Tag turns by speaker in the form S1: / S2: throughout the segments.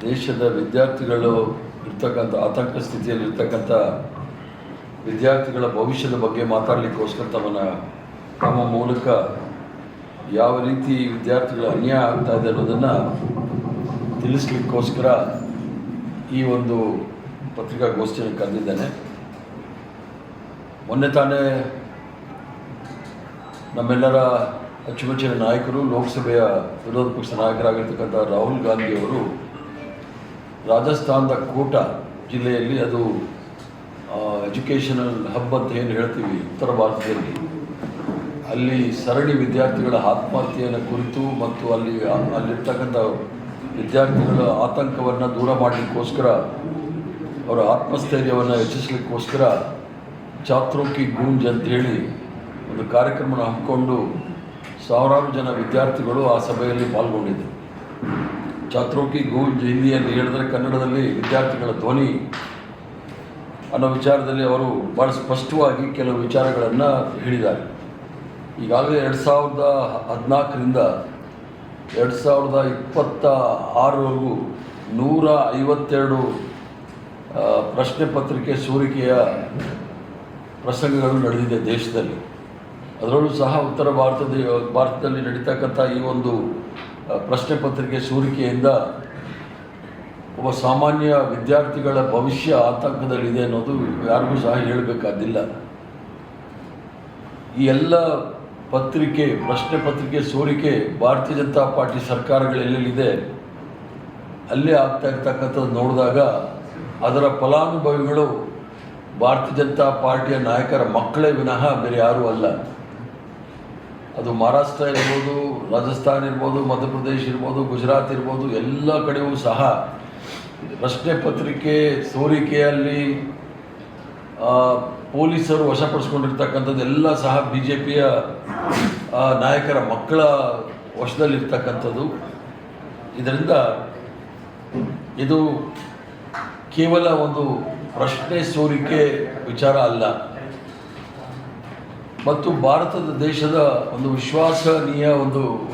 S1: ದೇಶದ ವಿದ್ಯಾರ್ಥಿಗಳು ಇರ್ತಕ್ಕಂಥ ಆತಂಕ ಸ್ಥಿತಿಯಲ್ಲಿರ್ತಕ್ಕಂಥ ವಿದ್ಯಾರ್ಥಿಗಳ ಭವಿಷ್ಯದ ಬಗ್ಗೆ ಮಾತಾಡಲಿಕ್ಕೋಸ್ಕರ ತಮ್ಮ ಮೂಲಕ ಯಾವ ರೀತಿ ವಿದ್ಯಾರ್ಥಿಗಳ ಅನ್ಯಾಯ ಆಗ್ತಾ ಇದೆ ಅನ್ನೋದನ್ನು ತಿಳಿಸ್ಲಿಕ್ಕೋಸ್ಕರ ಈ ಒಂದು ಪತ್ರಿಕಾಗೋಷ್ಠಿಯನ್ನು ಕರೆದಿದ್ದೇನೆ. ಮೊನ್ನೆ ತಾನೇ ನಮ್ಮೆಲ್ಲರ ಅಚ್ಚುಮೆಚ್ಚಿನ ನಾಯಕರು, ಲೋಕಸಭೆಯ ವಿರೋಧ ಪಕ್ಷ ನಾಯಕರಾಗಿರ್ತಕ್ಕಂಥ ರಾಹುಲ್ ಗಾಂಧಿಯವರು ರಾಜಸ್ಥಾನದ ಕೋಟಾ ಜಿಲ್ಲೆಯಲ್ಲಿ, ಅದು ಎಜುಕೇಷನಲ್ ಹಬ್ ಅಂತ ಏನು ಹೇಳ್ತೀವಿ ಉತ್ತರ ಭಾರತದಲ್ಲಿ, ಅಲ್ಲಿ ಸರಣಿ ವಿದ್ಯಾರ್ಥಿಗಳ ಆತ್ಮಹತ್ಯೆಯನ್ನು ಕುರಿತು ಮತ್ತು ಅಲ್ಲಿರ್ತಕ್ಕಂಥ ವಿದ್ಯಾರ್ಥಿಗಳ ಆತಂಕವನ್ನು ದೂರ ಮಾಡಲಿಕ್ಕೋಸ್ಕರ, ಅವರ ಆತ್ಮಸ್ಥೈರ್ಯವನ್ನು ಹೆಚ್ಚಿಸಲಿಕ್ಕೋಸ್ಕರ ಛಾತ್ರೋ ಕಿ ಗೂಂಜ್ ಅಂತೇಳಿ ಒಂದು ಕಾರ್ಯಕ್ರಮನ ಹಮ್ಮಿಕೊಂಡು ಸಾವಿರಾರು ಜನ ವಿದ್ಯಾರ್ಥಿಗಳು ಆ ಸಭೆಯಲ್ಲಿ ಪಾಲ್ಗೊಂಡಿದ್ದರು. ಛಾತ್ರೋ ಕಿ ಗೂಂಜ್ ಹಿಂದಿಯಲ್ಲಿ ಹೇಳಿದ್ರೆ ಕನ್ನಡದಲ್ಲಿ ವಿದ್ಯಾರ್ಥಿಗಳ ಧ್ವನಿ ಅನ್ನೋ ವಿಚಾರದಲ್ಲಿ ಅವರು ಭಾಳ ಸ್ಪಷ್ಟವಾಗಿ ಕೆಲವು ವಿಚಾರಗಳನ್ನು ಹೇಳಿದ್ದಾರೆ. ಈಗಾಗಲೇ 2014ರಿಂದ 2026ವರೆಗೂ 152 ಪ್ರಶ್ನೆ ಪತ್ರಿಕೆ ಸೋರಿಕೆಯ ಪ್ರಸಂಗಗಳು ನಡೆದಿದೆ ದೇಶದಲ್ಲಿ. ಅದರಲ್ಲೂ ಸಹ ಉತ್ತರ ಭಾರತದಲ್ಲಿ ನಡೀತಕ್ಕಂಥ ಈ ಒಂದು ಪ್ರಶ್ನೆ ಪತ್ರಿಕೆ ಸೋರಿಕೆಯಿಂದ ಒಬ್ಬ ಸಾಮಾನ್ಯ ವಿದ್ಯಾರ್ಥಿಗಳ ಭವಿಷ್ಯ ಆತಂಕದಲ್ಲಿದೆ ಅನ್ನೋದು ಯಾರಿಗೂ ಸಹ ಹೇಳಬೇಕಾದಿಲ್ಲ. ಈ ಎಲ್ಲ ಪ್ರಶ್ನೆ ಪತ್ರಿಕೆ ಸೋರಿಕೆ ಭಾರತೀಯ ಜನತಾ ಪಾರ್ಟಿ ಸರ್ಕಾರಗಳೆಲ್ಲಿದೆ ಅಲ್ಲೇ ಆಗ್ತಾ ಇರ್ತಕ್ಕಂಥದ್ದು ನೋಡಿದಾಗ ಅದರ ಫಲಾನುಭವಿಗಳು ಭಾರತೀಯ ಜನತಾ ಪಾರ್ಟಿಯ ನಾಯಕರ ಮಕ್ಕಳೇ ವಿನಃ ಬೇರೆ ಯಾರೂ ಅಲ್ಲ. ಅದು ಮಹಾರಾಷ್ಟ್ರ ಇರ್ಬೋದು, ರಾಜಸ್ಥಾನ ಇರ್ಬೋದು, ಮಧ್ಯಪ್ರದೇಶ ಇರ್ಬೋದು, ಗುಜರಾತ್ ಇರ್ಬೋದು, ಎಲ್ಲ ಕಡೆಯೂ ಸಹ ಪ್ರಶ್ನೆ ಪತ್ರಿಕೆ ಸೋರಿಕೆಯಲ್ಲಿ ಪೊಲೀಸರು ವಶಪಡಿಸ್ಕೊಂಡಿರ್ತಕ್ಕಂಥದ್ದೆಲ್ಲ ಸಹ BJPಯ ನಾಯಕರ ಮಕ್ಕಳ ವಶದಲ್ಲಿರ್ತಕ್ಕಂಥದ್ದು. ಇದರಿಂದ ಇದು ಕೇವಲ ಒಂದು ಪ್ರಶ್ನೆ ಸೋರಿಕೆ ವಿಚಾರ ಅಲ್ಲ, ಮತ್ತು ಭಾರತದ ದೇಶದ ಒಂದು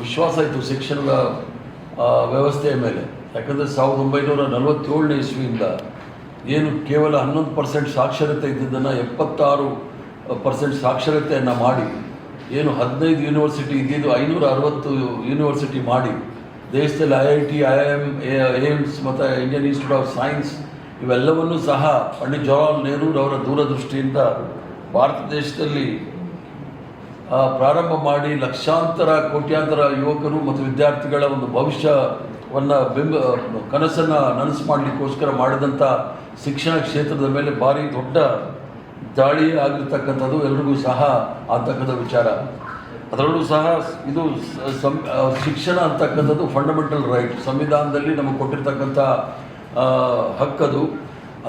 S1: ವಿಶ್ವಾಸ ಇತ್ತು ಶಿಕ್ಷಣದ ವ್ಯವಸ್ಥೆಯ ಮೇಲೆ. ಯಾಕಂದರೆ 1947ನೇ ಇಸ್ವಿಯಿಂದ ಏನು ಕೇವಲ 11% ಸಾಕ್ಷರತೆ ಇದ್ದಿದ್ದನ್ನು 76% ಸಾಕ್ಷರತೆಯನ್ನು ಮಾಡಿ, ಏನು 15 ಯೂನಿವರ್ಸಿಟಿ ಇದ್ದಿದ್ದು 560 ಯೂನಿವರ್ಸಿಟಿ ಮಾಡಿ, ದೇಶದಲ್ಲಿ IIT, IIM, ಏಮ್ಸ್ ಮತ್ತು ಇಂಡಿಯನ್ ಇನ್ಸ್ಟಿಟ್ಯೂಟ್ ಆಫ್ ಸೈನ್ಸ್ ಇವೆಲ್ಲವನ್ನೂ ಸಹ ಪಂಡಿತ್ ಜವಾಹರ್ಲಾಲ್ ನೆಹರೂರವರ ದೂರದೃಷ್ಟಿಯಿಂದ ಭಾರತ ದೇಶದಲ್ಲಿ ಪ್ರಾರಂಭ ಮಾಡಿ ಲಕ್ಷಾಂತರ ಕೋಟ್ಯಾಂತರ ಯುವಕರು ಮತ್ತು ವಿದ್ಯಾರ್ಥಿಗಳ ಒಂದು ಭವಿಷ್ಯವನ್ನು ಕನಸನ್ನು ನನಸು ಮಾಡಲಿಕ್ಕೋಸ್ಕರ ಮಾಡಿದಂಥ ಶಿಕ್ಷಣ ಕ್ಷೇತ್ರದ ಮೇಲೆ ಭಾರಿ ದೊಡ್ಡ ದಾಳಿ ಆಗಿರ್ತಕ್ಕಂಥದ್ದು ಎಲ್ರಿಗೂ ಸಹ ಆಗ್ತಕ್ಕಂಥ ವಿಚಾರ. ಅದರಲ್ಲೂ ಸಹ ಇದು ಶಿಕ್ಷಣ ಅಂತಕ್ಕಂಥದ್ದು ಫಂಡಮೆಂಟಲ್ ರೈಟ್, ಸಂವಿಧಾನದಲ್ಲಿ ನಮಗೆ ಕೊಟ್ಟಿರ್ತಕ್ಕಂಥ ಹಕ್ಕದು.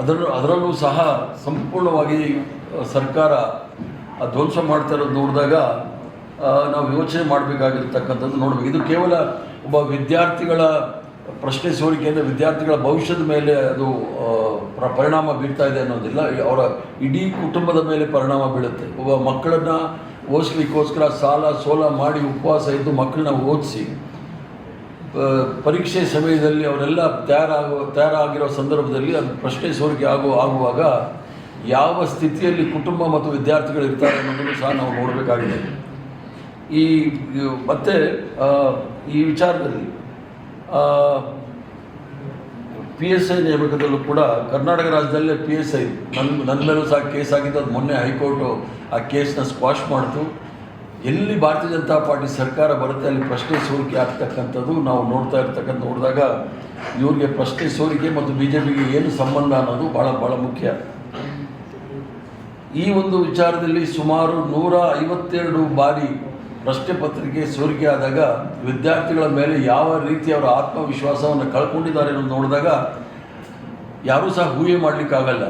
S1: ಅದರಲ್ಲೂ ಸಹ ಸಂಪೂರ್ಣವಾಗಿ ಸರ್ಕಾರ ಧ್ವಂಸ ಮಾಡ್ತಾ ಇರೋದು ನೋಡಿದಾಗ ನಾವು ಯೋಚನೆ ಮಾಡಬೇಕಾಗಿರ್ತಕ್ಕಂಥದ್ದು ನೋಡಬೇಕು. ಇದು ಕೇವಲ ಒಬ್ಬ ವಿದ್ಯಾರ್ಥಿಗಳ ಪ್ರಶ್ನೆ ಸೋರಿಕೆಯಿಂದ ವಿದ್ಯಾರ್ಥಿಗಳ ಭವಿಷ್ಯದ ಮೇಲೆ ಅದು ಪರಿಣಾಮ ಬೀಳ್ತಾ ಇದೆ ಅನ್ನೋದಿಲ್ಲ, ಅವರ ಇಡೀ ಕುಟುಂಬದ ಮೇಲೆ ಪರಿಣಾಮ ಬೀಳುತ್ತೆ. ಒಬ್ಬ ಮಕ್ಕಳನ್ನು ಓದಿಸ್ಲಿಕ್ಕೋಸ್ಕರ ಸಾಲ ಸೋಲ ಮಾಡಿ ಉಪವಾಸ ಇದ್ದು ಮಕ್ಕಳನ್ನ ಓದಿಸಿ ಪರೀಕ್ಷೆ ಸಮಯದಲ್ಲಿ ಅವರೆಲ್ಲ ತಯಾರಾಗಿರೋ ಸಂದರ್ಭದಲ್ಲಿ ಅದು ಪ್ರಶ್ನೆ ಸೋರಿಕೆ ಆಗುವಾಗ ಯಾವ ಸ್ಥಿತಿಯಲ್ಲಿ ಕುಟುಂಬ ಮತ್ತು ವಿದ್ಯಾರ್ಥಿಗಳು ಇರ್ತಾರೆ ಅನ್ನೋದನ್ನು ಸಹ ನಾವು ನೋಡಬೇಕಾಗಿದೆ. ಮತ್ತು ಈ ವಿಚಾರದಲ್ಲಿ PSI ನೇಮಕದಲ್ಲೂ ಕೂಡ ಕರ್ನಾಟಕ ರಾಜ್ಯದಲ್ಲೇ PSI ನನ್ನ ಮೇಲೂ ಸಹ ಕೇಸ್ ಆಗಿದ್ದು, ಅದು ಮೊನ್ನೆ ಹೈಕೋರ್ಟು ಆ ಕೇಸ್ನ ಸ್ಕ್ವಾಶ್ ಮಾಡಿತು. ಎಲ್ಲಿ ಭಾರತೀಯ ಜನತಾ ಪಾರ್ಟಿ ಸರ್ಕಾರ ಬರುತ್ತೆ ಅಲ್ಲಿ ಪ್ರಶ್ನೆ ಸೋರಿಕೆ ಆಗ್ತಕ್ಕಂಥದ್ದು ನಾವು ನೋಡಿದಾಗ ಇವ್ರಿಗೆ ಪ್ರಶ್ನೆ ಸೋರಿಕೆ ಮತ್ತು BJPಗೆ ಏನು ಸಂಬಂಧ ಅನ್ನೋದು ಭಾಳ ಮುಖ್ಯ. ಈ ಒಂದು ವಿಚಾರದಲ್ಲಿ ಸುಮಾರು 152 ಬಾರಿ ಪ್ರಶ್ನೆ ಪತ್ರಿಕೆ ಸೋರಿಕೆ ಆದಾಗ ವಿದ್ಯಾರ್ಥಿಗಳ ಮೇಲೆ ಯಾವ ರೀತಿ ಅವರ ಆತ್ಮವಿಶ್ವಾಸವನ್ನು ಕಳ್ಕೊಂಡಿದ್ದಾರೆ ಅನ್ನೋದು ನೋಡಿದಾಗ ಯಾರೂ ಸಹ ಊಹೆ ಮಾಡಲಿಕ್ಕಾಗಲ್ಲ.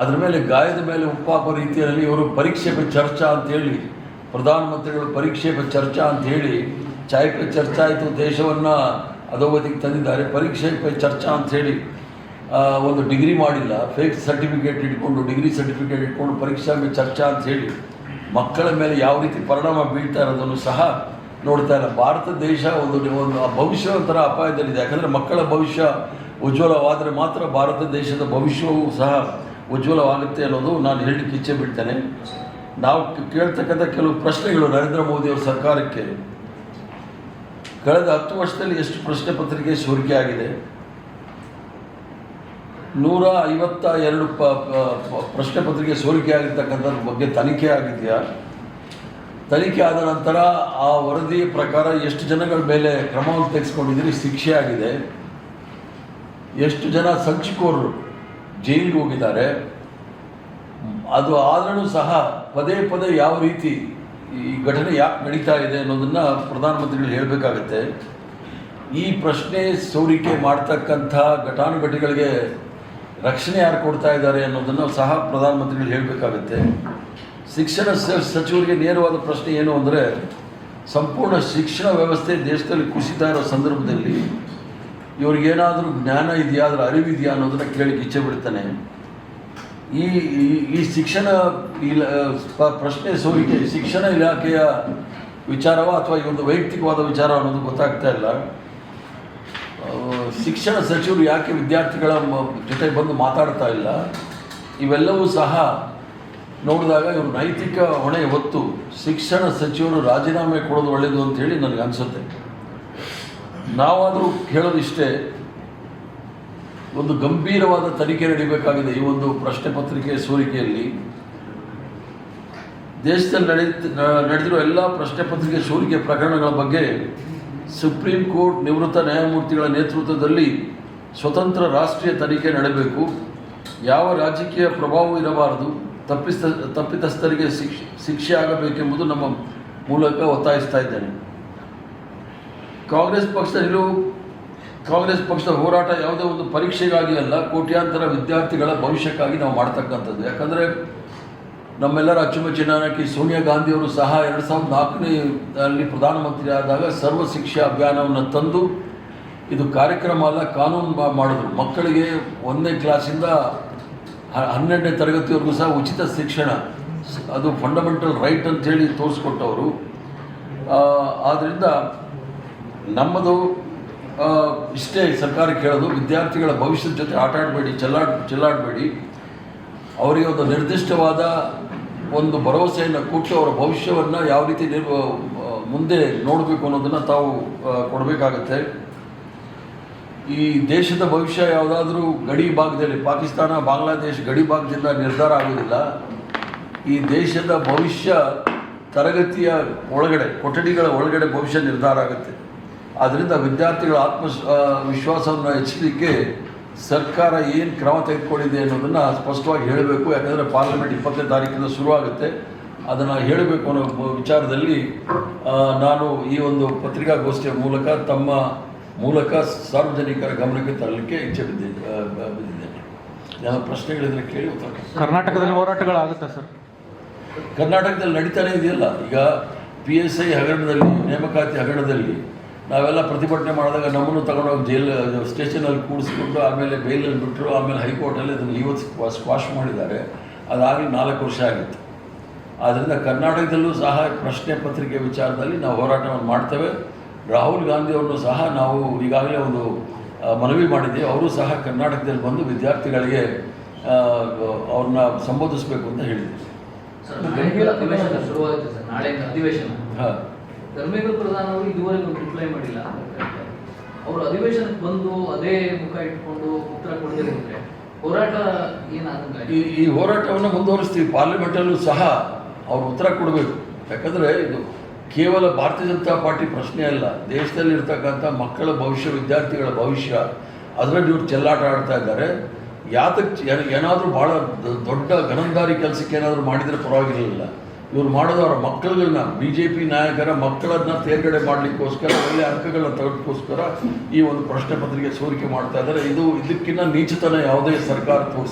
S1: ಅದರ ಮೇಲೆ ಗಾಯದ ಮೇಲೆ ಉಪ್ಪು ಹಾಕೋ ರೀತಿಯಲ್ಲಿ ಇವರು ಪರೀಕ್ಷೆ ಪೇ ಚರ್ಚಾ ಅಂಥೇಳಿ, ಪ್ರಧಾನಮಂತ್ರಿಗಳು ಪರೀಕ್ಷೆ ಪೇ ಚರ್ಚಾ ಅಂಥೇಳಿ, ಚಾಯ್ ಪೇ ಚರ್ಚಾ ಆಯಿತು, ದೇಶವನ್ನು ಅಧೋಗತಿಗೆ ತಂದಿದ್ದಾರೆ. ಪರೀಕ್ಷೆ ಪೇ ಚರ್ಚಾ ಅಂಥೇಳಿ ಒಂದು ಡಿಗ್ರಿ ಮಾಡಿಲ್ಲ, ಫೇಕ್ ಸರ್ಟಿಫಿಕೇಟ್ ಡಿಗ್ರಿ ಸರ್ಟಿಫಿಕೇಟ್ ಇಟ್ಕೊಂಡು ಪರೀಕ್ಷಾ ಪೇ ಚರ್ಚಾ ಅಂಥೇಳಿ ಮಕ್ಕಳ ಮೇಲೆ ಯಾವ ರೀತಿ ಪರಿಣಾಮ ಬೀಳ್ತಾ ಇರೋದನ್ನು ಸಹ ನೋಡ್ತಾ ಇಲ್ಲ. ಭಾರತ ದೇಶ ಒಂದು ಭವಿಷ್ಯ ಒಂಥರ ಅಪಾಯದಲ್ಲಿದೆ. ಯಾಕಂದರೆ ಮಕ್ಕಳ ಭವಿಷ್ಯ ಉಜ್ವಲವಾದರೆ ಮಾತ್ರ ಭಾರತ ದೇಶದ ಭವಿಷ್ಯವೂ ಸಹ ಉಜ್ವಲವಾಗುತ್ತೆ ಅನ್ನೋದು ನಾನು ಹೇಳಲಿಕ್ಕೆ ಇಚ್ಛೆ ಬಿಡ್ತೇನೆ. ನಾವು ಕೇಳ್ತಕ್ಕಂಥ ಕೆಲವು ಪ್ರಶ್ನೆಗಳು ನರೇಂದ್ರ ಮೋದಿಯವರ ಸರ್ಕಾರಕ್ಕೆ ಕಳೆದ 10 ವರ್ಷದಲ್ಲಿ ಎಷ್ಟು ಪ್ರಶ್ನೆ ಪತ್ರಿಕೆ ಸೋರಿಕೆ ಆಗಿದೆ? 152 ಪ್ರಶ್ನೆ ಪತ್ರಿಕೆ ಸೋರಿಕೆ ಆಗಿರ್ತಕ್ಕಂಥದ್ರ ಬಗ್ಗೆ ತನಿಖೆ ಆಗಿದೆಯಾ? ತನಿಖೆ ಆದ ನಂತರ ಆ ವರದಿ ಪ್ರಕಾರ ಎಷ್ಟು ಜನಗಳ ಮೇಲೆ ಕ್ರಮವನ್ನು ತೆಗೆದುಕೊಂಡಿದ್ದೀರಿ, ಶಿಕ್ಷೆ ಆಗಿದೆ? ಎಷ್ಟು ಜನ ಸಂಚಿಕೋರರು ಜೈಲಿಗೆ ಹೋಗಿದ್ದಾರೆ? ಅದು ಆದ್ರೂ ಸಹ ಪದೇ ಪದೇ ಯಾವ ರೀತಿ ಈ ಘಟನೆ ಯಾಕೆ ನಡೀತಾ ಇದೆ ಅನ್ನೋದನ್ನು ಪ್ರಧಾನಮಂತ್ರಿಗಳು ಹೇಳಬೇಕಾಗತ್ತೆ. ಈ ಪ್ರಶ್ನೆ ಸೋರಿಕೆ ಮಾಡ್ತಕ್ಕಂಥ ಘಟಾನುಘಟಿಗಳಿಗೆ ರಕ್ಷಣೆ ಯಾರು ಕೊಡ್ತಾ ಇದ್ದಾರೆ ಅನ್ನೋದನ್ನು ಸಹ ಪ್ರಧಾನಮಂತ್ರಿಗಳು ಹೇಳಬೇಕಾಗತ್ತೆ. ಶಿಕ್ಷಣ ಸಚಿವರಿಗೆ ನೇರವಾದ ಪ್ರಶ್ನೆ ಏನು ಅಂದರೆ, ಸಂಪೂರ್ಣ ಶಿಕ್ಷಣ ವ್ಯವಸ್ಥೆ ದೇಶದಲ್ಲಿ ಕುಸಿತಾ ಇರೋ ಸಂದರ್ಭದಲ್ಲಿ ಇವ್ರಿಗೇನಾದರೂ ಜ್ಞಾನ ಇದೆಯಾ, ಅದರ ಅರಿವಿದೆಯಾ ಅನ್ನೋದನ್ನು ಕೇಳಲಿಕ್ಕೆ ಇಚ್ಛೆ ಬಿಡ್ತಾನೆ. ಈ ಶಿಕ್ಷಣ ಪ್ರಶ್ನೆ ಸೋರಿಕೆ ಶಿಕ್ಷಣ ಇಲಾಖೆಯ ವಿಚಾರವ ಅಥವಾ ಈ ಒಂದು ವೈಯಕ್ತಿಕವಾದ ವಿಚಾರ ಅನ್ನೋದು ಗೊತ್ತಾಗ್ತಾ ಇಲ್ಲ. ಶಿಕ್ಷಣ ಸಚಿವರು ಯಾಕೆ ವಿದ್ಯಾರ್ಥಿಗಳ ಜೊತೆ ಬಂದು ಮಾತಾಡ್ತಾ ಇಲ್ಲ? ಇವೆಲ್ಲವೂ ಸಹ ನೋಡಿದಾಗ ಇವರು ನೈತಿಕ ಹೊಣೆ ಹೊತ್ತು ಶಿಕ್ಷಣ ಸಚಿವರು ರಾಜೀನಾಮೆ ಕೊಡೋದು ಒಳ್ಳೆಯದು ಅಂತೇಳಿ ನನಗೆ ಅನಿಸುತ್ತೆ. ನಾವಾದರೂ ಹೇಳೋದಿಷ್ಟೇ, ಒಂದು ಗಂಭೀರವಾದ ತನಿಖೆ ನಡೀಬೇಕಾಗಿದೆ ಈ ಒಂದು ಪ್ರಶ್ನೆ ಪತ್ರಿಕೆ ಸೋರಿಕೆಯಲ್ಲಿ. ದೇಶದಲ್ಲಿ ನಡೆದಿರೋ ಎಲ್ಲ ಪ್ರಶ್ನೆ ಪತ್ರಿಕೆ ಸೋರಿಕೆ ಪ್ರಕರಣಗಳ ಬಗ್ಗೆ ಸುಪ್ರೀಂ ಕೋರ್ಟ್ ನಿವೃತ್ತ ನ್ಯಾಯಮೂರ್ತಿಗಳ ನೇತೃತ್ವದಲ್ಲಿ ಸ್ವತಂತ್ರ ರಾಷ್ಟ್ರೀಯ ತನಿಖೆ ನಡೆಯಬೇಕು. ಯಾವ ರಾಜಕೀಯ ಪ್ರಭಾವವೂ ಇರಬಾರದು. ತಪ್ಪಿತಸ್ಥರಿಗೆ ಶಿಕ್ಷೆ ಆಗಬೇಕೆಂಬುದು ನಮ್ಮ ಮೂಲಕ ಒತ್ತಾಯಿಸ್ತಾ ಇದ್ದೇನೆ. ಕಾಂಗ್ರೆಸ್ ಪಕ್ಷದ ಹೋರಾಟ ಯಾವುದೇ ಒಂದು ಪರೀಕ್ಷೆಗಾಗಿ ಅಲ್ಲ, ಕೋಟ್ಯಾಂತರ ವಿದ್ಯಾರ್ಥಿಗಳ ಭವಿಷ್ಯಕ್ಕಾಗಿ ನಾವು ಮಾಡ್ತಕ್ಕಂಥದ್ದು. ಯಾಕಂದರೆ ನಮ್ಮೆಲ್ಲರ ಅಚ್ಚುಮೆಚ್ಚಿನ ನಾಯಕಿ ಸೋನಿಯಾ ಗಾಂಧಿಯವರು ಸಹ 2004ರಲ್ಲಿ ಪ್ರಧಾನಮಂತ್ರಿ ಆದಾಗ ಸರ್ವ ಶಿಕ್ಷಾ ಅಭಿಯಾನವನ್ನು ತಂದು ಇದು ಕಾರ್ಯಕ್ರಮ ಅಲ್ಲ, ಕಾನೂನು ಮಾಡಿದ್ರು. ಮಕ್ಕಳಿಗೆ 1ನೇ ಕ್ಲಾಸಿಂದ 12ನೇ ತರಗತಿವರೆಗೂ ಸಹ ಉಚಿತ ಶಿಕ್ಷಣ, ಅದು ಫಂಡಮೆಂಟಲ್ ರೈಟ್ ಅಂತೇಳಿ ತೋರಿಸ್ಕೊಟ್ಟವರು. ಆದ್ದರಿಂದ ನಮ್ಮದು ಇಷ್ಟೇ ಸರ್ಕಾರಕ್ಕೆ ಹೇಳೋದು, ವಿದ್ಯಾರ್ಥಿಗಳ ಭವಿಷ್ಯದ ಜೊತೆ ಆಟ ಆಡಬೇಡಿ, ಚೆಲ್ಲಾಡಬೇಡಿ. ಅವರಿಗೆ ಒಂದು ನಿರ್ದಿಷ್ಟವಾದ ಒಂದು ಭರವಸೆಯನ್ನು ಕೊಟ್ಟು ಅವರ ಭವಿಷ್ಯವನ್ನು ಯಾವ ರೀತಿ ಮುಂದೆ ನೋಡಬೇಕು ಅನ್ನೋದನ್ನು ತಾವು ಕೊಡಬೇಕಾಗತ್ತೆ. ಈ ದೇಶದ ಭವಿಷ್ಯ ಯಾವುದಾದ್ರೂ ಗಡಿ ಭಾಗದಲ್ಲಿ, ಪಾಕಿಸ್ತಾನ ಬಾಂಗ್ಲಾದೇಶ ಗಡಿ ಭಾಗದಿಂದ ನಿರ್ಧಾರ ಆಗೋದಿಲ್ಲ. ಈ ದೇಶದ ಭವಿಷ್ಯ ತರಗತಿಯ ಒಳಗಡೆ, ಕೊಠಡಿಗಳ ಒಳಗಡೆ ಭವಿಷ್ಯ ನಿರ್ಧಾರ ಆಗುತ್ತೆ. ಆದ್ದರಿಂದ ವಿದ್ಯಾರ್ಥಿಗಳ ವಿಶ್ವಾಸವನ್ನು ಹೆಚ್ಚಲಿಕ್ಕೆ ಸರ್ಕಾರ ಏನು ಕ್ರಮ ತೆಗೆದುಕೊಂಡಿದೆ ಅನ್ನೋದನ್ನು ಸ್ಪಷ್ಟವಾಗಿ ಹೇಳಬೇಕು. ಯಾಕಂದರೆ ಪಾರ್ಲಿಮೆಂಟ್ 20ನೇ ತಾರೀಕಿಂದ ಶುರುವಾಗುತ್ತೆ. ಅದನ್ನು ಹೇಳಬೇಕು ಅನ್ನೋ ವಿಚಾರದಲ್ಲಿ ನಾನು ಈ ಒಂದು ಪತ್ರಿಕಾಗೋಷ್ಠಿಯ ಮೂಲಕ ಸಾರ್ವಜನಿಕರ ಗಮನಕ್ಕೆ ತರಲಿಕ್ಕೆ ಇಚ್ಛೆ ಬಿದ್ದಿದ್ದೇನೆ. ನಾನು ಪ್ರಶ್ನೆಗಳಿದ್ರೆ ಕೇಳಿ ಉತ್ತರ.
S2: ಕರ್ನಾಟಕದಲ್ಲಿ ಹೋರಾಟಗಳಾಗುತ್ತಾ ಸರ್?
S1: ಕರ್ನಾಟಕದಲ್ಲಿ ನಡೀತಾನೆ ಇದೆಯಲ್ಲ. ಈಗ PSI ಹಗರಣದಲ್ಲಿ, ನೇಮಕಾತಿ ಹಗರಣದಲ್ಲಿ ನಾವೆಲ್ಲ ಪ್ರತಿಭಟನೆ ಮಾಡಿದಾಗ ನಮ್ಮನ್ನು ತಗೊಂಡೋಗಿ ಸ್ಟೇಷನಲ್ಲಿ ಕೂಡಿಸ್ಕೊಂಡು ಆಮೇಲೆ ಬೇಲಲ್ಲಿ ಬಿಟ್ಟರು. ಆಮೇಲೆ ಹೈಕೋರ್ಟಲ್ಲಿ ಅದನ್ನು ಇವತ್ತು ಸ್ಕ್ವಾಶ್ ಮಾಡಿದ್ದಾರೆ. ಅದಾಗಲಿ 4 ವರ್ಷ ಆಗಿತ್ತು. ಆದ್ದರಿಂದ ಕರ್ನಾಟಕದಲ್ಲೂ ಸಹ ಪ್ರಶ್ನೆ ಪತ್ರಿಕೆ ವಿಚಾರದಲ್ಲಿ ನಾವು ಹೋರಾಟವನ್ನು ಮಾಡ್ತೇವೆ. ರಾಹುಲ್ ಗಾಂಧಿಯವ್ರನ್ನೂ ಸಹ ನಾವು ಈಗಾಗಲೇ ಒಂದು ಮನವಿ ಮಾಡಿದ್ದೀವಿ. ಅವರು ಸಹ ಕರ್ನಾಟಕದಲ್ಲಿ ಬಂದು ವಿದ್ಯಾರ್ಥಿಗಳಿಗೆ ಅವ್ರನ್ನ ಸಂಬೋಧಿಸಬೇಕು ಅಂತ ಹೇಳಿದ್ದೀವಿ. ಹಾಂ,
S3: ಧರ್ಮೇಂದ್ರ ಪ್ರಧಾನ್ ಅವರು ಇದುವರೆಗೂ ರಿಪ್ಲೈ ಮಾಡಿಲ್ಲ. ಅವರು ಅಧಿವೇಶನಕ್ಕೆ ಬಂದು ಅದೇ ಮುಖ ಇಟ್ಕೊಂಡು ಉತ್ತರ ಕೊಡದಿದ್ರೆ ಹೋರಾಟ ಏನಾಗುತ್ತೆ?
S1: ಈ ಹೋರಾಟವನ್ನು ಮುಂದುವರಿಸ್ತೀವಿ. ಪಾರ್ಲಿಮೆಂಟಲ್ಲೂ ಸಹ ಅವರು ಉತ್ತರ ಕೊಡಬೇಕು. ಯಾಕಂದರೆ ಇದು ಕೇವಲ ಭಾರತೀಯ ಜನತಾ ಪಾರ್ಟಿ ಪ್ರಶ್ನೆ ಅಲ್ಲ, ದೇಶದಲ್ಲಿರ್ತಕ್ಕಂಥ ಮಕ್ಕಳ ಭವಿಷ್ಯ, ವಿದ್ಯಾರ್ಥಿಗಳ ಭವಿಷ್ಯ, ಅದರಲ್ಲಿ ಇವ್ರು ಚೆಲ್ಲಾಟ ಆಡ್ತಾ ಇದ್ದಾರೆ. ಏನಾದರೂ ಭಾಳ ದೊಡ್ಡ ಗನಂದಾರಿ ಕೆಲಸಕ್ಕೆ ಏನಾದರೂ ಮಾಡಿದರೆ ಪರವಾಗಿರಲಿಲ್ಲ. ಇವರು ಮಾಡೋದು ಅವರ ಮಕ್ಕಳುಗಳನ್ನ, BJP ನಾಯಕರ ಮಕ್ಕಳನ್ನ ತೇರ್ಗಡೆ ಮಾಡಲಿಕ್ಕೋಸ್ಕರ, ಒಳ್ಳೆಯ ಅಂಕಗಳನ್ನ ತೆಗೆದುಕೋಸ್ಕರ ಈ ಒಂದು ಪ್ರಶ್ನೆ ಪತ್ರಿಕೆ ಸೋರಿಕೆ ಮಾಡ್ತಾ ಇದ್ದಾರೆ. ಇದಕ್ಕಿಂತ ನೀಚತನ ಯಾವುದೇ ಸರ್ಕಾರ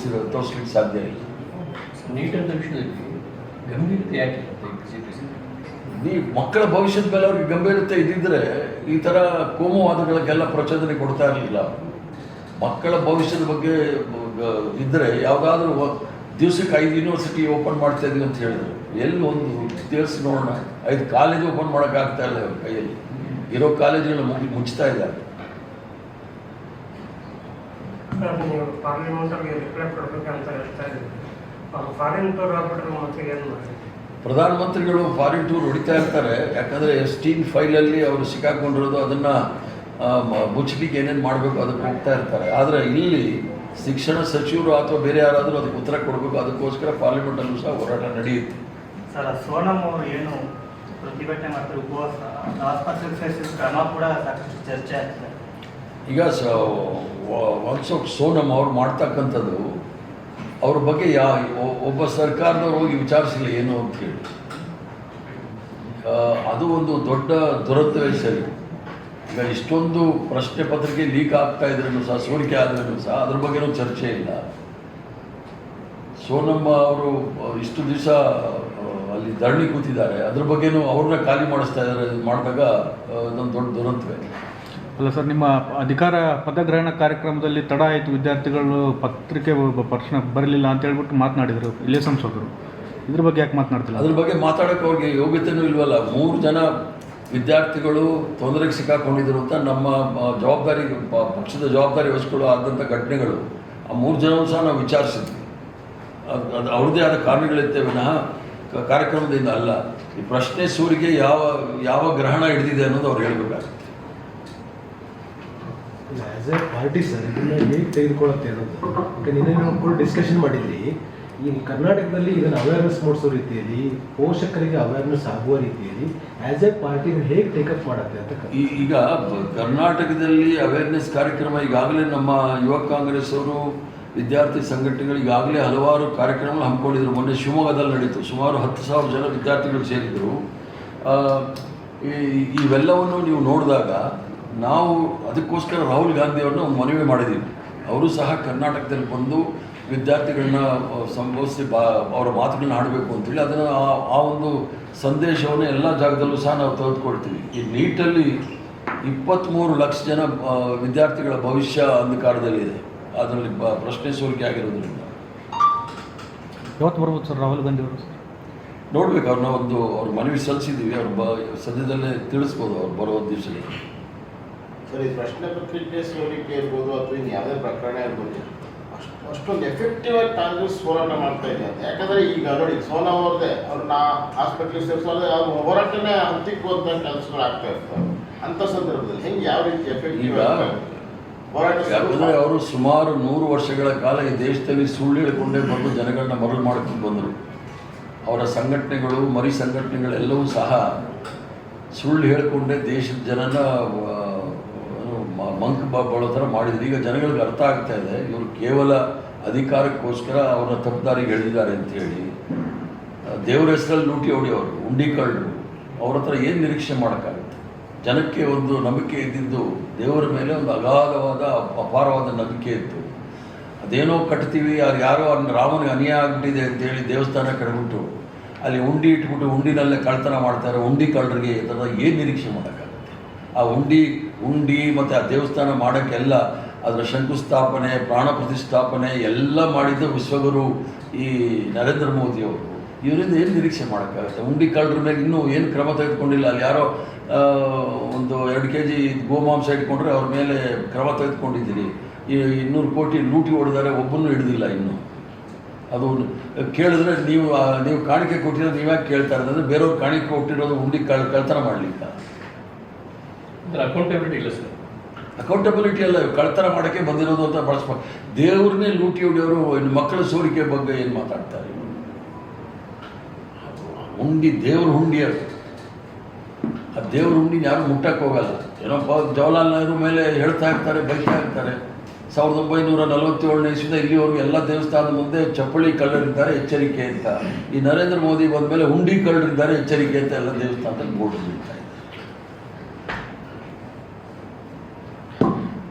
S1: ತೋರಿಸ್ಲಿಕ್ಕೆ ಸಾಧ್ಯ ಇಲ್ಲ.
S3: ನೀಟ್ ವಿಷಯದಲ್ಲಿ ಗಂಭೀರತೆ ಯಾಕೆ?
S1: ಮಕ್ಕಳ ಭವಿಷ್ಯದ ಮೇಲೆ ಅವ್ರಿಗೆ ಗಂಭೀರತೆ ಇದ್ದಿದ್ರೆ ಈ ಥರ ಕೋಮುವಾದಗಳಿಗೆಲ್ಲ ಪ್ರಚೋದನೆ ಕೊಡ್ತಾ ಇರಲಿಲ್ಲ. ಮಕ್ಕಳ ಭವಿಷ್ಯದ ಬಗ್ಗೆ ಇದ್ದರೆ ಯಾವುದಾದ್ರೂ ದಿವಸಕ್ಕೆ 5 ಯೂನಿವರ್ಸಿಟಿ ಓಪನ್ ಮಾಡ್ತಾ ಇದೀವಿ ಅಂತ ಹೇಳಿದ್ರು. ಎಲ್ಲಿ ಒಂದು ತಿಳಿಸಿ ನೋಡೋಣ. 5 ಕಾಲೇಜ್ ಓಪನ್ ಮಾಡೋಕ್ಕಾಗ್ತಾ ಇಲ್ಲ ಅವ್ರ ಕೈಯಲ್ಲಿ. ಇರೋ ಕಾಲೇಜುಗಳನ್ನ ಮುಚ್ತಾ ಇದ್ದಾರೆ.
S4: ನೀವು ಪಾರ್ಲಿಮೆಂಟಲ್ಲಿ ರಿಪ್ಲೈ ಕೊಡಬೇಕಂತ ಹೇಳ್ತಾ ಇದ್ದೀವಿ. ಅವ್ರು ಫಾರಿನ್ ಟೂರ್ ಆಗ್ಬಿಟ್ರೆ ಮತ್ತೆ ಏನು ಮಾಡಿ?
S1: ಪ್ರಧಾನಮಂತ್ರಿಗಳು ಫಾರಿನ್ ಟೂರ್ ಹೊಡಿತಾ ಇರ್ತಾರೆ. ಯಾಕಂದರೆ ಎಸ್ಟೀನ್ ಫೈಲಲ್ಲಿ ಅವರು ಸಿಕ್ಕಾಕೊಂಡಿರೋದು ಅದನ್ನು ಮುಚ್ಚಲಿಕ್ಕೆ ಏನೇನು ಮಾಡಬೇಕು ಅದಕ್ಕೆ ಹೋಗ್ತಾ ಇರ್ತಾರೆ. ಆದರೆ ಇಲ್ಲಿ ಶಿಕ್ಷಣ ಸಚಿವರು ಅಥವಾ ಬೇರೆ ಯಾರಾದರೂ ಅದಕ್ಕೆ ಉತ್ತರ ಕೊಡಬೇಕು. ಅದಕ್ಕೋಸ್ಕರ ಪಾರ್ಲಿಮೆಂಟಲ್ಲೂ ಸಹ ಹೋರಾಟ ನಡೆಯುತ್ತೆ.
S5: ಸರ್, ಸೋನಮ್ ಅವರು ಏನು ಪ್ರತಿಭಟನೆ ಮಾಡ್ತಾರೆ, ಉಪವಾಸ, ಆಸ್ಪತ್ರೆಗೆ ಸೇರಿಸಿದ ಕ್ರಮ ಕೂಡ ಸಾಕಷ್ಟು ಚರ್ಚೆ ಆಗ್ತದೆ.
S1: ಈಗ ಒನ್ಸ್ ಸೋನಮ್ ಅವ್ರು ಮಾಡ್ತಕ್ಕಂಥದ್ದು ಅವ್ರ ಬಗ್ಗೆ ಒಬ್ಬ ಸರ್ಕಾರದವ್ರು ಹೋಗಿ ವಿಚಾರಿಸಿಲ್ಲ ಏನು ಅಂತ ಹೇಳಿ, ಅದು ಒಂದು ದೊಡ್ಡ ದುರಂತವೇ ಸರಿ. ಈಗ ಇಷ್ಟೊಂದು ಪ್ರಶ್ನೆ ಪತ್ರಿಕೆ ಲೀಕ್ ಆಗ್ತಾ ಇದ್ರೂ ಸಹ, ಸೋರಿಕೆ ಆದ್ರೂ ಸಹ ಅದ್ರ ಬಗ್ಗೆನೂ ಚರ್ಚೆ ಇಲ್ಲ. ಸೋನಮ್ಮ ಅವರು ಇಷ್ಟು ದಿವಸ ಅಲ್ಲಿ ಧರಣಿ ಕೂತಿದ್ದಾರೆ, ಅದ್ರ ಬಗ್ಗೆನೂ ಅವ್ರನ್ನ ಖಾಲಿ ಮಾಡಿಸ್ತಾ ಇದ್ದಾರೆ. ಮಾಡಿದಾಗ ಅದೊಂದು ದೊಡ್ಡ ದುರಂತವೇ.
S2: ಅಲ್ಲ ಸರ್, ನಿಮ್ಮ ಅಧಿಕಾರ ಪದಗ್ರಹಣ ಕಾರ್ಯಕ್ರಮದಲ್ಲಿ ತಡ ಆಯಿತು, ವಿದ್ಯಾರ್ಥಿಗಳು ಪತ್ರಿಕೆ ಪ್ರಶ್ನೆ ಬರಲಿಲ್ಲ ಅಂತ ಹೇಳ್ಬಿಟ್ಟು ಮಾತನಾಡಿದರು ಇಲ್ಲೇ ಸಂಸದರು. ಇದ್ರ ಬಗ್ಗೆ ಯಾಕೆ ಮಾತನಾಡ್ತಿಲ್ಲ?
S1: ಅದ್ರ ಬಗ್ಗೆ ಮಾತಾಡೋಕೆ ಅವ್ರಿಗೆ ಯೋಗ್ಯತೆಯೂ ಇಲ್ವಲ್ಲ. 3 ಜನ ವಿದ್ಯಾರ್ಥಿಗಳು ತೊಂದರೆಗೆ ಸಿಕ್ಕಾಕೊಂಡಿದ್ರು ಅಂತ ನಮ್ಮ ಜವಾಬ್ದಾರಿ, ಪಕ್ಷದ ಜವಾಬ್ದಾರಿ ವಹಿಸ್ಕೊಳ್ಳೋ ಆದಂಥ ಘಟನೆಗಳು, ಆ 3 ಜನವೂ ಸಹ ನಾವು ವಿಚಾರಿಸಿದ್ವಿ. ಅದು ಅವ್ರದ್ದೇ ಆದ ಕಾರಣಗಳಿರ್ತವೆ ವಿನಃ ಕಾರ್ಯಕ್ರಮದಿಂದ ಅಲ್ಲ. ಈ ಪ್ರಶ್ನೆ ಸೂರಿಗೆ ಯಾವ ಗ್ರಹಣ ಹಿಡಿದಿದೆ ಅನ್ನೋದು ಅವ್ರು ಹೇಳಬೇಕಾಗುತ್ತೆ.
S6: ಆ್ಯಸ್ ಎ ಪಾರ್ಟಿ ಸರ್ ಇದನ್ನು ಹೇಗೆ ತೆಗೆದುಕೊಳ್ಳುತ್ತೆ ಅನ್ನೋದು. ಈಗ ನಿನ್ನೆ ನಾವು ಫುಲ್ ಡಿಸ್ಕಷನ್ ಮಾಡಿದ್ರಿ. ಈ ಕರ್ನಾಟಕದಲ್ಲಿ ಇದನ್ನು ಅವೇರ್ನೆಸ್ ಮೂಡಿಸೋ ರೀತಿಯಲ್ಲಿ, ಪೋಷಕರಿಗೆ ಅವೇರ್ನೆಸ್ ಆಗುವ ರೀತಿಯಲ್ಲಿ ಆ್ಯಸ್ ಎ ಪಾರ್ಟಿ ಹೇಗೆ ಟೇಕಪ್ ಮಾಡುತ್ತೆ ಅಂತ.
S1: ಈಗ ಕರ್ನಾಟಕದಲ್ಲಿ ಅವೇರ್ನೆಸ್ ಕಾರ್ಯಕ್ರಮ ಈಗಾಗಲೇ ನಮ್ಮ ಯುವ ಕಾಂಗ್ರೆಸ್ ಅವರು, ವಿದ್ಯಾರ್ಥಿ ಸಂಘಟನೆಗಳು ಈಗಾಗಲೇ ಹಲವಾರು ಕಾರ್ಯಕ್ರಮಗಳು ಹಮ್ಮಿಕೊಂಡಿದ್ರು. ಮೊನ್ನೆ ಶಿವಮೊಗ್ಗದಲ್ಲಿ ನಡೀತು. ಸುಮಾರು 10,000 ಜನ ವಿದ್ಯಾರ್ಥಿಗಳು ಸೇರಿದರು. ಇವೆಲ್ಲವನ್ನು ನೀವು ನೋಡಿದಾಗ ನಾವು ಅದಕ್ಕೋಸ್ಕರ ರಾಹುಲ್ ಗಾಂಧಿಯವ್ರನ್ನ ಒಂದು ಮನವಿ ಮಾಡಿದ್ದೀವಿ. ಅವರು ಸಹ ಕರ್ನಾಟಕದಲ್ಲಿ ಬಂದು ವಿದ್ಯಾರ್ಥಿಗಳನ್ನ ಸಂಬೋಧಿಸಿ ಅವರ ಮಾತುಗಳನ್ನ ಆಡಬೇಕು ಅಂತೇಳಿ ಅದನ್ನು ಆ ಒಂದು ಸಂದೇಶವನ್ನು ಎಲ್ಲ ಜಾಗದಲ್ಲೂ ಸಹ ನಾವು ತೆಗೆದುಕೊಳ್ತೀವಿ. ಈ ನೀಟಲ್ಲಿ 23 ಲಕ್ಷ ಜನ ವಿದ್ಯಾರ್ಥಿಗಳ ಭವಿಷ್ಯ ಅಂಧಕಾರದಲ್ಲಿದೆ. ಅದರಲ್ಲಿ ಪ್ರಶ್ನೆ ಸೋರಿಕೆ ಆಗಿರೋದ್ರಿಂದ
S2: ಯಾವತ್ತು ಬರ್ಬೋದು ಸರ್ ರಾಹುಲ್ ಗಾಂಧಿ ಅವರು?
S1: ನೋಡ್ಬೇಕು. ಅವ್ರನ್ನ ಅವ್ರ ಮನವಿ ಸಲ್ಲಿಸಿದ್ದೀವಿ. ಅವ್ರು ಸದ್ಯದಲ್ಲೇ ತಿಳಿಸ್ಬೋದು ಅವ್ರು ಬರೋ ದಿವಸದಲ್ಲಿ.
S7: ಸರ್, ಈ ಪ್ರಶ್ನೆ ಪತ್ರಿಕೆ ಸೋರಿಕೆ ಇರ್ಬೋದು ಅಥವಾ ಇನ್ನು ಯಾವುದೇ ಪ್ರಕರಣ ಇರ್ಬೋದು, ಅಷ್ಟೊಂದು ಎಫೆಕ್ಟಿವ್ ಆಗಿ ಕಾಂಗ್ರೆಸ್ ಹೋರಾಟ ಮಾಡ್ತಾ ಇದೆ. ಯಾಕಂದರೆ ಈಗ ನೋಡಿ, ಸೋನಮ್ ಅವ್ರದ್ದೇ ಅವ್ರನ್ನ ಹಾಸ್ಪಿಟ್ಲಿಗೆ ಸೇರಿಸೋದೇ ಅವ್ರ ಹೋರಾಟನೇ ಹಂತಿಕ್ಕುವಂಥ ಕೆಲಸಗಳು ಆಗ್ತಾ ಇರ್ತವೆ. ಅಂಥ ಸಂದರ್ಭದಲ್ಲಿ ಹೆಂಗೆ ಯಾವ ರೀತಿ ಎಫೆಕ್ಟಿವ್ ಹೋರಾಟ?
S1: ಯಾಕಂದರೆ ಅವರು ಸುಮಾರು 100 ವರ್ಷಗಳ ಕಾಲ ಈ ದೇಶದಲ್ಲಿ ಸುಳ್ಳು ಹೇಳಿಕೊಂಡೇ ಬಂದು ಜನಗಳನ್ನ ಮರಳು ಮಾಡ್ಕೊಂಡು ಬಂದರು. ಅವರ ಸಂಘಟನೆಗಳು, ಮರಿ ಸಂಘಟನೆಗಳೆಲ್ಲವೂ ಸಹ ಸುಳ್ಳು ಹೇಳಿಕೊಂಡೇ ದೇಶದ ಜನನ ಮಂಕ್ ಬಳೋ ಥರ ಮಾಡಿದ್ರು. ಈಗ ಜನಗಳಿಗೆ ಅರ್ಥ ಆಗ್ತಾ ಇದೆ, ಇವರು ಕೇವಲ ಅಧಿಕಾರಕ್ಕೋಸ್ಕರ ಅವರ ತಪ್ಪುದಾರಿಗೆ ಎಳೆದಿದ್ದಾರೆ ಅಂತೇಳಿ. ದೇವರ ಹೆಸರಲ್ಲಿ ಲೂಟಿ ಹೊಡೆಯೋರು, ಉಂಡಿ ಕಳ್ಳರು, ಅವ್ರ ಹತ್ರ ಏನು ನಿರೀಕ್ಷೆ ಮಾಡೋಕ್ಕಾಗುತ್ತೆ? ಜನಕ್ಕೆ ಒಂದು ನಂಬಿಕೆ ಇದ್ದಿದ್ದು ದೇವರ ಮೇಲೆ ಒಂದು ಅಗಾಧವಾದ ಅಪಾರವಾದ ನಂಬಿಕೆ ಇತ್ತು. ಅದೇನೋ ಕಟ್ತೀವಿ, ಅದು ಯಾರೋ ರಾಮನಿಗೆ ಅನ್ಯಾಯ ಆಗಿಬಿಟ್ಟಿದೆ ಅಂತೇಳಿ ದೇವಸ್ಥಾನ ಕಟ್ಬಿಟ್ಟು ಅಲ್ಲಿ ಉಂಡಿ ಇಟ್ಬಿಟ್ಟು ಉಂಡಿನಲ್ಲೇ ಕಳ್ತನ ಮಾಡ್ತಾರೆ. ಉಂಡಿ ಕಳ್ಳರಿಗೆ ಅದನ್ನು ಏನು ನಿರೀಕ್ಷೆ ಮಾಡೋಕ್ಕಾಗುತ್ತೆ? ಆ ಉಂಡಿ ಮತ್ತು ಆ ದೇವಸ್ಥಾನ ಮಾಡೋಕ್ಕೆಲ್ಲ ಅದರ ಶಂಕುಸ್ಥಾಪನೆ, ಪ್ರಾಣ ಪ್ರತಿಷ್ಠಾಪನೆ ಎಲ್ಲ ಮಾಡಿದ್ದು ವಿಶ್ವಗುರು ಈ ನರೇಂದ್ರ ಮೋದಿಯವರು. ಇವರಿಂದ ಏನು ನಿರೀಕ್ಷೆ ಮಾಡೋಕ್ಕಾಗುತ್ತೆ? ಉಂಡಿ ಕಳ್ಳರ ಮೇಲೆ ಇನ್ನೂ ಏನು ಕ್ರಮ ತೆಗೆದುಕೊಂಡಿಲ್ಲ. ಅಲ್ಲಿ ಯಾರೋ ಒಂದು 2 kg ಗೋಮಾಂಸ ಇಟ್ಕೊಂಡ್ರೆ ಅವ್ರ ಮೇಲೆ ಕ್ರಮ ತೆಗೆದುಕೊಂಡಿದ್ದೀರಿ. ಈ 200 ಕೋಟಿ ಲೂಟಿ ಹೊಡೆದರೆ ಒಬ್ಬನೂ ಹಿಡಿದಿಲ್ಲ ಇನ್ನೂ. ಅದು ಕೇಳಿದ್ರೆ ನೀವು ಕಾಣಿಕೆ ಕೊಟ್ಟಿರೋದು ನೀವ್ಯಾಕೆ ಕೇಳ್ತಾ ಇರೋದಂದರೆ ಬೇರೆಯವ್ರು ಕಾಣಿಕೆ ಕೊಟ್ಟಿರೋದು ಉಂಡಿ ಕಳ್ತನ ಮಾಡಲಿಲ್ಲ.
S3: ಅಕೌಂಟಬಿಲಿಟಿ ಇಲ್ಲ ಸರ್.
S1: ಅಕೌಂಟಬಿಲಿಟಿ ಅಲ್ಲ, ಕಳ್ತನ ಮಾಡೋಕ್ಕೆ ಬಂದಿರೋದು ಅಂತ ಬಳಸ್ಬೇಕು. ದೇವ್ರನ್ನೇ ಲೂಟಿ ಹೊಡೆಯೋರು ಇನ್ನು ಮಕ್ಕಳ ಸೋರಿಕೆ ಬಗ್ಗೆ ಏನು ಮಾತಾಡ್ತಾರೆ? ಹುಂಡಿ ದೇವ್ರ ಹುಂಡಿ ಅದು. ಆ ದೇವ್ರ ಹುಂಡಿನ ಯಾರು ಮುಟ್ಟಕ್ಕೆ ಹೋಗಲ್ಲ. ಏನಪ್ಪ ಜವಾಹರ್ಲಾಲ್ ನೆಹರು ಮೇಲೆ ಹೇಳ್ತಾ ಇರ್ತಾರೆ, ಬೈತಾ ಇರ್ತಾರೆ. 1947ನೇ ಇಸ್ವಿಯಿಂದ ಇಲ್ಲಿವರೆಗೂ ಎಲ್ಲ ದೇವಸ್ಥಾನದ ಮುಂದೆ ಚಪ್ಪಳಿ ಕಳ್ಳರಿದ್ದಾರೆ ಎಚ್ಚರಿಕೆ ಅಂತ. ಈ ನರೇಂದ್ರ ಮೋದಿ ಬಂದ ಮೇಲೆ ಹುಂಡಿ ಕಳ್ಳರಿದ್ದಾರೆ ಎಚ್ಚರಿಕೆ ಅಂತ ಎಲ್ಲ ದೇವಸ್ಥಾನದಲ್ಲಿ ಬೋರ್ಡ್ ಬೀಳ್ತಾ ಇದೆ.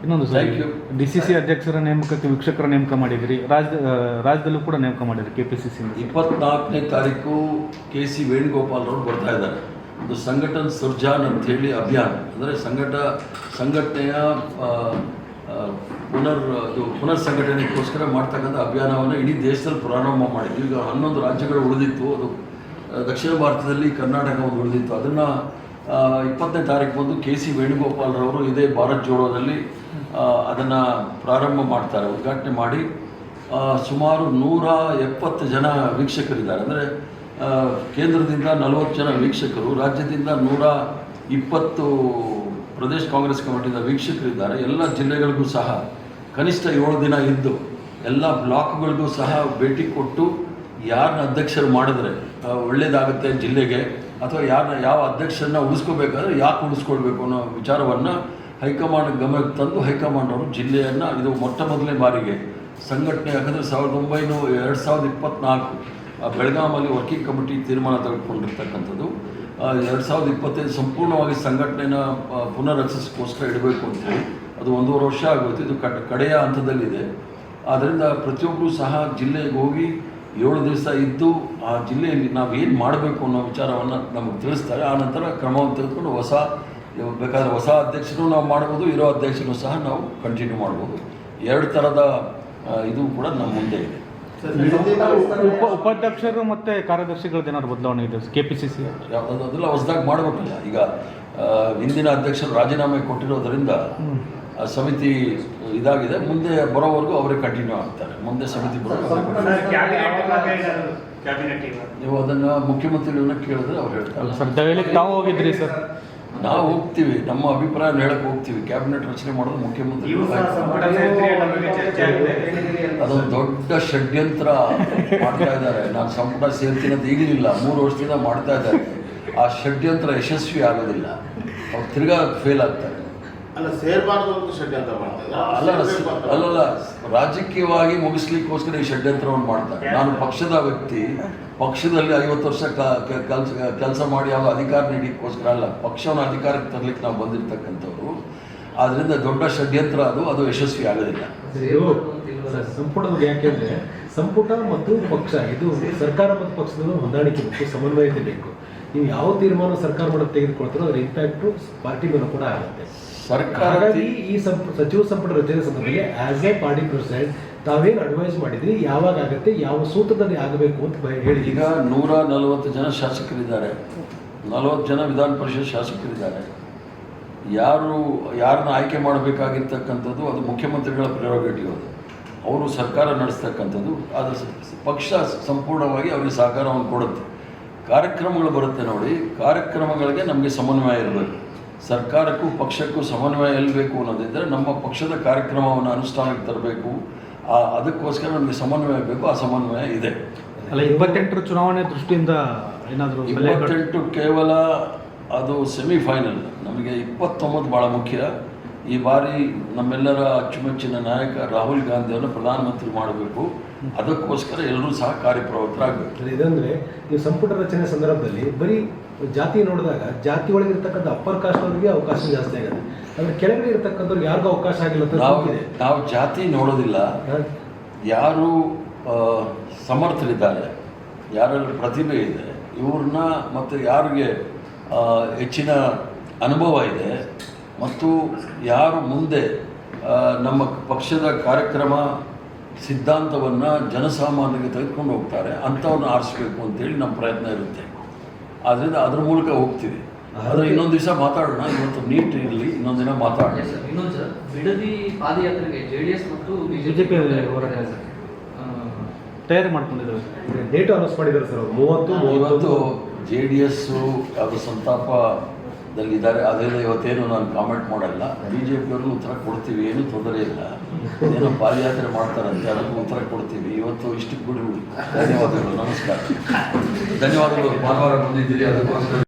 S2: ಇನ್ನೊಂದು ಸರ್, DCC ಅಧ್ಯಕ್ಷರ ನೇಮಕಕ್ಕೆ ವೀಕ್ಷಕರ ನೇಮಕ ಮಾಡಿದಿರಿ, ರಾಜ್ಯದಲ್ಲೂ ಕೂಡ ನೇಮಕ ಮಾಡಿದ್ರಿ KPCC.
S1: 24ನೇ ತಾರೀಕು KC ವೇಣುಗೋಪಾಲ್ ಅವರು ಬರ್ತಾ ಇದ್ದಾರೆ. ಒಂದು ಸಂಘಟನ್ ಸುರ್ಜಾನ್ ಅಂಥೇಳಿ ಅಭಿಯಾನ, ಅಂದರೆ ಸಂಘಟನೆಯ ಪುನರ್ ಸಂಘಟನೆಗೋಸ್ಕರ ಮಾಡ್ತಕ್ಕಂಥ ಅಭಿಯಾನವನ್ನು ಇಡೀ ದೇಶದಲ್ಲಿ ಪ್ರಾರಂಭ ಮಾಡಿದ್ವಿ. ಈಗ 11 ರಾಜ್ಯಗಳು ಉಳಿದಿತ್ತು. ಅದು ದಕ್ಷಿಣ ಭಾರತದಲ್ಲಿ ಕರ್ನಾಟಕ ಒಂದು ಉಳಿದಿತ್ತು. ಅದನ್ನು 20ನೇ ತಾರೀಕು ಬಂದು KC ವೇಣುಗೋಪಾಲ್ರವರು ಇದೇ ಭಾರತ್ ಜೋಡೋದಲ್ಲಿ ಅದನ್ನು ಪ್ರಾರಂಭ ಮಾಡ್ತಾರೆ, ಉದ್ಘಾಟನೆ ಮಾಡಿ ಸುಮಾರು 170 ಜನ ವೀಕ್ಷಕರಿದ್ದಾರೆ. ಅಂದರೆ ಕೇಂದ್ರದಿಂದ 40 ಜನ ವೀಕ್ಷಕರು, ರಾಜ್ಯದಿಂದ 120 ಪ್ರದೇಶ ಕಾಂಗ್ರೆಸ್ ಕಮಿಟಿಯಿಂದ ವೀಕ್ಷಕರಿದ್ದಾರೆ. ಎಲ್ಲ ಜಿಲ್ಲೆಗಳಿಗೂ ಸಹ ಕನಿಷ್ಠ 7 ದಿನ ಇದ್ದು ಎಲ್ಲ ಬ್ಲಾಕ್ಗಳಿಗೂ ಸಹ ಭೇಟಿ ಕೊಟ್ಟು ಯಾರನ್ನ ಅಧ್ಯಕ್ಷರು ಮಾಡಿದ್ರೆ ಒಳ್ಳೆಯದಾಗುತ್ತೆ ಜಿಲ್ಲೆಗೆ, ಅಥವಾ ಯಾವ ಅಧ್ಯಕ್ಷರನ್ನ ಉಳಿಸ್ಕೋಬೇಕಾದ್ರೆ ಯಾಕೆ ಉಳಿಸ್ಕೊಳ್ಬೇಕು ಅನ್ನೋ ವಿಚಾರವನ್ನು ಹೈಕಮಾಂಡ್ ಗಮನಕ್ಕೆ ತಂದು ಹೈಕಮಾಂಡ್ ಅವರು ಜಿಲ್ಲೆಯನ್ನು ಇದು ಮೊಟ್ಟ ಮೊದಲನೇ ಬಾರಿಗೆ ಸಂಘಟನೆ, ಯಾಕಂದರೆ 2024 ಬೆಳಗಾಮಲ್ಲಿ ವರ್ಕಿಂಗ್ ಕಮಿಟಿ ತೀರ್ಮಾನ ತೆಗೆದುಕೊಂಡಿರ್ತಕ್ಕಂಥದ್ದು 2025 ಸಂಪೂರ್ಣವಾಗಿ ಸಂಘಟನೆನ ಪುನರ್ರಚಿಸೋಸ್ಕರ ಇಡಬೇಕು ಅಂತೇಳಿ ಅದು 1.5 ವರ್ಷ ಆಗೋಯ್ತು. ಇದು ಕಡೆಯ ಹಂತದಲ್ಲಿದೆ. ಆದ್ದರಿಂದ ಪ್ರತಿಯೊಬ್ಬರೂ ಸಹ ಜಿಲ್ಲೆಗೆ ಹೋಗಿ 7 ದಿವಸ ಇದ್ದು ಆ ಜಿಲ್ಲೆಯಲ್ಲಿ ನಾವು ಏನು ಮಾಡಬೇಕು ಅನ್ನೋ ವಿಚಾರವನ್ನು ನಮಗೆ ತಿಳಿಸ್ತಾರೆ. ಆ ನಂತರ ಕ್ರಮವನ್ನು ತೆಗೆದುಕೊಂಡು ಬೇಕಾದರೆ ಹೊಸ ಅಧ್ಯಕ್ಷರು ನಾವು ಮಾಡ್ಬೋದು, ಇರೋ ಅಧ್ಯಕ್ಷರು ಸಹ ನಾವು ಕಂಟಿನ್ಯೂ ಮಾಡ್ಬೋದು. 2 ಥರದ ಇದು ಕೂಡ ನಮ್ಮ ಮುಂದೆ ಇದೆ.
S2: ಉಪಾಧ್ಯಕ್ಷರು ಮತ್ತು ಕಾರ್ಯದರ್ಶಿಗಳದ್ದು ಏನಾದ್ರು ಬದಲಾವಣೆ ಇದೆ KPCC?
S1: ಅದೆಲ್ಲ ಹೊಸದಾಗಿ ಮಾಡಬೇಕಲ್ಲ. ಈಗ ಹಿಂದಿನ ಅಧ್ಯಕ್ಷರು ರಾಜೀನಾಮೆ ಕೊಟ್ಟಿರೋದರಿಂದ ಸಮಿತಿ ಇದಾಗಿದೆ. ಮುಂದೆ ಬರೋವರೆಗೂ ಅವರೇ ಕಂಟಿನ್ಯೂ ಆಗ್ತಾರೆ. ಮುಂದೆ ಸಮಿತಿ ನೀವು ಅದನ್ನು ಮುಖ್ಯಮಂತ್ರಿಗಳನ್ನ ಕೇಳಿದ್ರೆ ಅವ್ರು ಹೇಳ್ತಾರೆ.
S2: ಸರ್ ದೆಹಲಿಗೆ ತಾವು ಹೋಗಿದ್ರಿ ಸರ್?
S1: ನಾವು ಹೋಗ್ತೀವಿ, ನಮ್ಮ ಅಭಿಪ್ರಾಯ ಹೇಳಕ್ಕೆ ಹೋಗ್ತೀವಿ. ಕ್ಯಾಬಿನೆಟ್ ರಚನೆ ಮಾಡೋದು ಮುಖ್ಯಮಂತ್ರಿ. ಅದೊಂದು ದೊಡ್ಡ ಷಡ್ಯಂತ್ರ ಮಾಡ್ತಾ ಇದ್ದಾರೆ. ನಾನು ಸಂಪುಟ ಸೇರ್ತೀನಿ ಅಂತ ಈಗಲಿಲ್ಲ, 3 ವರ್ಷದಿಂದ ಮಾಡ್ತಾ ಇದ್ದಾರೆ. ಆ ಷಡ್ಯಂತ್ರ ಯಶಸ್ವಿ ಆಗೋದಿಲ್ಲ, ಅವ್ರು ತಿರ್ಗಾ ಫೇಲ್ ಆಗ್ತಾರೆ.
S7: ಅಲ್ಲ, ಸೇರಬಾರ್ದು ಅಂತ ಷಡ್ಯಂತ್ರ ಮಾಡ್ತಾರೆ.
S1: ಅಲ್ಲಲ್ಲ, ರಾಜಕೀಯವಾಗಿ ಮುಗಿಸ್ಲಿಕ್ಕೋಸ್ಕರ ಈ ಷಡ್ಯಂತ್ರವನ್ನು ಮಾಡ್ತಾರೆ. ನಾನು ಪಕ್ಷದ ವ್ಯಕ್ತಿ, ಪಕ್ಷದಲ್ಲಿ 50 ವರ್ಷ ಕೆಲಸ ಮಾಡಿ ಯಾವ ಅಧಿಕಾರ ನೀಡಲಿಕ್ಕೋಸ್ಕರ ಅಲ್ಲ, ಪಕ್ಷವನ್ನು ಅಧಿಕಾರಕ್ಕೆ ತರಲಿಕ್ಕೆ ನಾವು ಬಂದಿರತಕ್ಕಂಥವ್ರು. ಆದ್ದರಿಂದ ದೊಡ್ಡ ಷಡ್ಯಂತ್ರ ಅದು ಯಶಸ್ವಿ ಆಗೋದಿಲ್ಲ.
S6: ಸಂಪುಟದ ಯಾಕೆಂದ್ರೆ ಸಂಪುಟ ಮತ್ತು ಪಕ್ಷ ಇದು ಸರ್ಕಾರ ಮತ್ತು ಪಕ್ಷದ ಹೊಂದಾಣಿಕೆ ಬೇಕು, ಸಮನ್ವಯತೆ ಬೇಕು. ನೀವು ಯಾವ ತೀರ್ಮಾನ ಸರ್ಕಾರ ಮಾಡೋದು ತೆಗೆದುಕೊಳ್ತಾರೋ ಅದರ ಇಂಪ್ಯಾಕ್ಟು ಪಾರ್ಟಿ ಮೇಲೆ ಕೂಡ ಆಗುತ್ತೆ. ಹಾಗಾಗಿ ಈ ಸಚಿವ ಸಂಪುಟ ರಚನೆ ಸಂದರ್ಭದಲ್ಲಿ ಆಸ್ ಎ ಪಾರ್ಟಿ ಪ್ರೆಸಿಡೆಂಟ್ ತಾವೇನು ಅಡ್ವೈಸ್ ಮಾಡಿದ್ರಿ, ಯಾವಾಗ ಆಗುತ್ತೆ, ಯಾವ ಸೂತ್ರದಲ್ಲಿ ಆಗಬೇಕು ಅಂತ ಹೇಳಿ.
S1: ಈಗ 140 ಜನ ಶಾಸಕರಿದ್ದಾರೆ, 40 ಜನ ವಿಧಾನ ಪರಿಷತ್ ಶಾಸಕರಿದ್ದಾರೆ. ಯಾರನ್ನ ಆಯ್ಕೆ ಮಾಡಬೇಕಾಗಿರ್ತಕ್ಕಂಥದ್ದು ಅದು ಮುಖ್ಯಮಂತ್ರಿಗಳ ಪ್ರೆರೋಗೇಟಿವ್. ಅವರು ಸರ್ಕಾರ ನಡೆಸ್ತಕ್ಕಂಥದ್ದು. ಅದು ಪಕ್ಷ ಸಂಪೂರ್ಣವಾಗಿ ಅವರಿಗೆ ಸಹಕಾರವನ್ನು ಕೊಡುತ್ತೆ. ಕಾರ್ಯಕ್ರಮಗಳು ಬರುತ್ತೆ ನೋಡಿ, ಕಾರ್ಯಕ್ರಮಗಳಿಗೆ ನಮಗೆ ಸಮನ್ವಯ ಇರಬೇಕು. ಸರ್ಕಾರಕ್ಕೂ ಪಕ್ಷಕ್ಕೂ ಸಮನ್ವಯ ಇರಬೇಕು ಅನ್ನೋದಿದ್ದರೆ ನಮ್ಮ ಪಕ್ಷದ ಕಾರ್ಯಕ್ರಮವನ್ನು ಅನುಷ್ಠಾನಕ್ಕೆ ತರಬೇಕು. ಅದಕ್ಕೋಸ್ಕರ ನಮಗೆ ಸಮನ್ವಯ ಬೇಕು. ಆ ಸಮನ್ವಯ ಇದೆ.
S2: ಅಲ್ಲ, 28 ಚುನಾವಣೆ ದೃಷ್ಟಿಯಿಂದ ಏನಾದರೂ
S1: 28 ಕೇವಲ ಅದು ಸೆಮಿಫೈನಲ್. ನಮಗೆ 29 ಭಾಳ ಮುಖ್ಯ. ಈ ಬಾರಿ ನಮ್ಮೆಲ್ಲರ ಅಚ್ಚುಮೆಚ್ಚಿನ ನಾಯಕ ರಾಹುಲ್ ಗಾಂಧಿಯನ್ನು ಪ್ರಧಾನಮಂತ್ರಿ ಮಾಡಬೇಕು. ಅದಕ್ಕೋಸ್ಕರ ಎಲ್ಲರೂ ಸಹ ಕಾರ್ಯಪ್ರವೃತ್ತರಾಗಬೇಕು.
S6: ಇದಂದರೆ ನೀವು ಸಂಪುಟ ರಚನೆ ಸಂದರ್ಭದಲ್ಲಿ ಬರೀ ಜಾತಿ ನೋಡಿದಾಗ ಜಾತಿ ಒಳಗೆ ಇರ್ತಕ್ಕಂಥ ಅಪ್ಪರ್ ಕಾಸ್ಟ್ ಅವರಿಗೆ ಅವಕಾಶ ಜಾಸ್ತಿ ಆಗುತ್ತೆ, ಆದರೆ ಕೆಳಗಡೆ ಇರ್ತಕ್ಕಂಥವ್ರಿಗೆ ಯಾರಿಗೂ ಅವಕಾಶ ಆಗಿಲ್ಲ ಅಂತ
S1: ನಾವು ಜಾತಿ ನೋಡೋದಿಲ್ಲ. ಯಾರು ಸಮರ್ಥರಿದ್ದಾರೆ, ಯಾರಲ್ಲಿ ಪ್ರತಿಭೆ ಇದೆ, ಇವ್ರನ್ನ ಮತ್ತು ಯಾರಿಗೆ ಹೆಚ್ಚಿನ ಅನುಭವ ಇದೆ ಮತ್ತು ಯಾರು ಮುಂದೆ ನಮ್ಮ ಪಕ್ಷದ ಕಾರ್ಯಕ್ರಮ ಸಿದ್ಧಾಂತವನ್ನು ಜನಸಾಮಾನ್ಯರಿಗೆ ತೆಗೆದುಕೊಂಡು ಹೋಗ್ತಾರೆ ಅಂಥವ್ರನ್ನ ಆರಿಸ್ಬೇಕು ಅಂತೇಳಿ ನಮ್ಮ ಪ್ರಯತ್ನ ಇರುತ್ತೆ. ಆದ್ದರಿಂದ ಅದ್ರ ಮೂಲಕ ಹೋಗ್ತೀವಿ. ಆದರೆ ಇನ್ನೊಂದು ದಿವಸ ಮಾತಾಡೋಣ. ಇವತ್ತು ನೀಟ್ ಇರಲಿ, ಇನ್ನೊಂದು ದಿನ ಮಾತಾಡೋಣ.
S3: ಇನ್ನೊಂದು ಸರ್, ಬಿಡದಿ ಪಾದಯಾತ್ರೆಗೆ JDS ಮತ್ತು
S2: BJP ಹೋರಾಟ ತಯಾರಿ ಮಾಡ್ಕೊಂಡಿದ್ದಾರೆ.
S6: ಡೇಟ್ ಅನೌನ್ಸ್ ಮಾಡಿದ್ದಾರೆ ಸರ್. 30
S1: JDS ಅದು ಸಂತಾಪದಲ್ಲಿದ್ದಾರೆ. ಅದರಿಂದ ಇವತ್ತೇನು ನಾನು ಕಾಮೆಂಟ್ ಮಾಡಲ್ಲ. BJPಯವ್ರಿಗೂ ಉತ್ತರ ಕೊಡ್ತೀವಿ, ಏನೂ ತೊಂದರೆ ಇಲ್ಲ. ಏನೋ ಪಾದಯಾತ್ರೆ ಮಾಡ್ತಾರಂತೆ, ಅದಕ್ಕೂ ಉತ್ತರ ಕೊಡ್ತೀವಿ. ಇವತ್ತು ಇಷ್ಟಕ್ಕೆ ಬಿಡಿ. ಧನ್ಯವಾದಗಳು, ನಮಸ್ಕಾರ. ಧನ್ಯವಾದಗಳು. ಭಾನುವಾರ ಬಂದಿದ್ದೀರಿ, ಅದಕ್ಕೋಸ್ಕರ